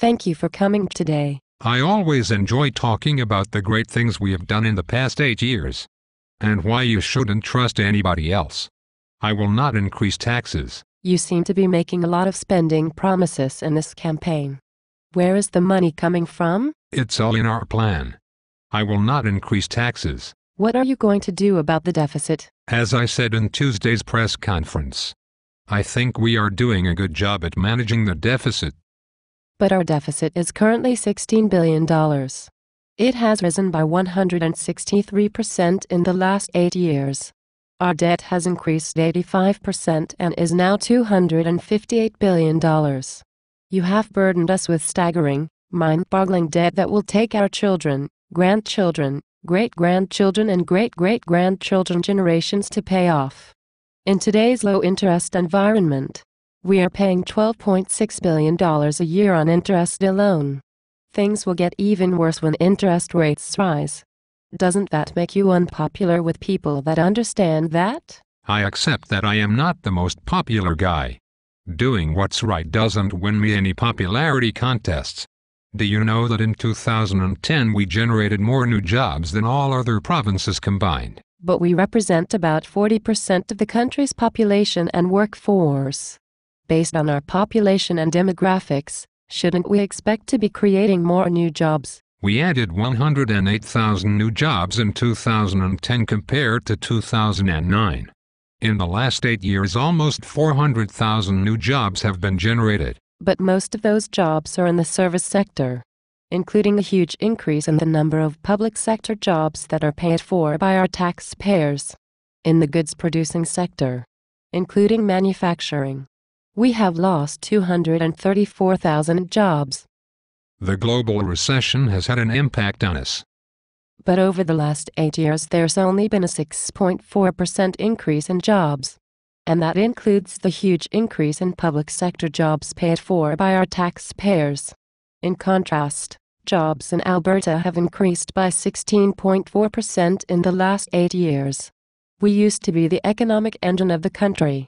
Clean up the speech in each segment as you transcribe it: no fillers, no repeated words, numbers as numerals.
Thank you for coming today. I always enjoy talking about the great things we have done in the past 8 years. And why you shouldn't trust anybody else. I will not increase taxes. You seem to be making a lot of spending promises in this campaign. Where is the money coming from? It's all in our plan. I will not increase taxes. What are you going to do about the deficit? As I said in Tuesday's press conference, I think we are doing a good job at managing the deficit. But our deficit is currently $16 billion. It has risen by 163% in the last 8 years. Our debt has increased 85% and is now $258 billion. You have burdened us with staggering, mind-boggling debt that will take our children, grandchildren, great-grandchildren and great-great-grandchildren generations to pay off. In today's low-interest environment, we are paying $12.6 billion a year on interest alone. Things will get even worse when interest rates rise. Doesn't that make you unpopular with people that understand that? I accept that I am not the most popular guy. Doing what's right doesn't win me any popularity contests. Do you know that in 2010 we generated more new jobs than all other provinces combined? But we represent about 40% of the country's population and workforce. Based on our population and demographics, shouldn't we expect to be creating more new jobs? We added 108,000 new jobs in 2010 compared to 2009. In the last 8 years, almost 400,000 new jobs have been generated. But most of those jobs are in the service sector, including a huge increase in the number of public sector jobs that are paid for by our taxpayers. In the goods-producing sector, including manufacturing, we have lost 234,000 jobs. The global recession has had an impact on us. But over the last 8 years there's only been a 6.4% increase in jobs. And that includes the huge increase in public sector jobs paid for by our taxpayers. In contrast, jobs in Alberta have increased by 16.4% in the last 8 years. We used to be the economic engine of the country.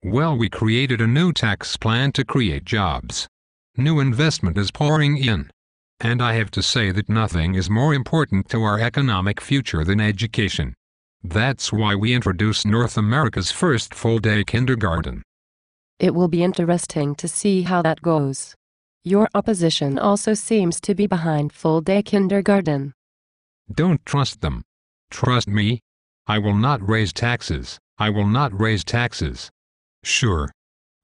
Well, we created a new tax plan to create jobs. New investment is pouring in. And I have to say that nothing is more important to our economic future than education. That's why we introduced North America's first full-day kindergarten. It will be interesting to see how that goes. Your opposition also seems to be behind full-day kindergarten. Don't trust them. Trust me. I will not raise taxes. I will not raise taxes. Sure.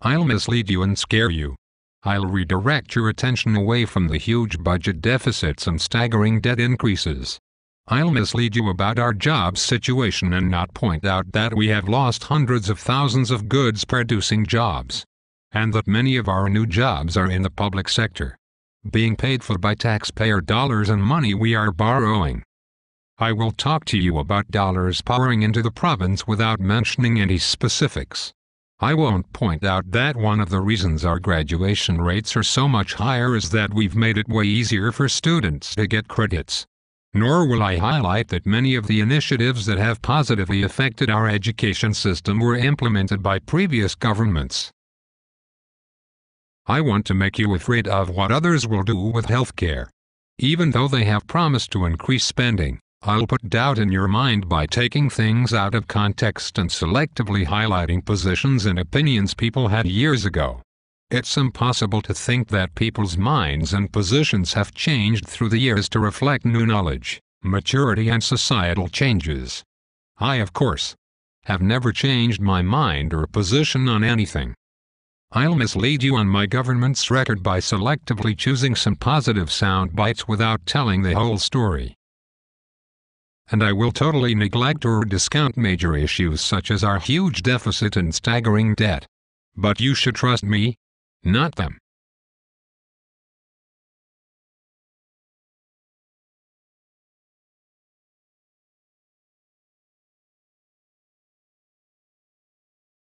I'll mislead you and scare you. I'll redirect your attention away from the huge budget deficits and staggering debt increases. I'll mislead you about our jobs situation and not point out that we have lost hundreds of thousands of goods-producing jobs. And that many of our new jobs are in the public sector, being paid for by taxpayer dollars and money we are borrowing. I will talk to you about dollars pouring into the province without mentioning any specifics. I won't point out that one of the reasons our graduation rates are so much higher is that we've made it way easier for students to get credits. Nor will I highlight that many of the initiatives that have positively affected our education system were implemented by previous governments. I want to make you afraid of what others will do with healthcare. Even though they have promised to increase spending, I'll put doubt in your mind by taking things out of context and selectively highlighting positions and opinions people had years ago. It's impossible to think that people's minds and positions have changed through the years to reflect new knowledge, maturity and societal changes. I, of course, have never changed my mind or position on anything. I'll mislead you on my government's record by selectively choosing some positive sound bites without telling the whole story. And I will totally neglect or discount major issues such as our huge deficit and staggering debt. But you should trust me, not them.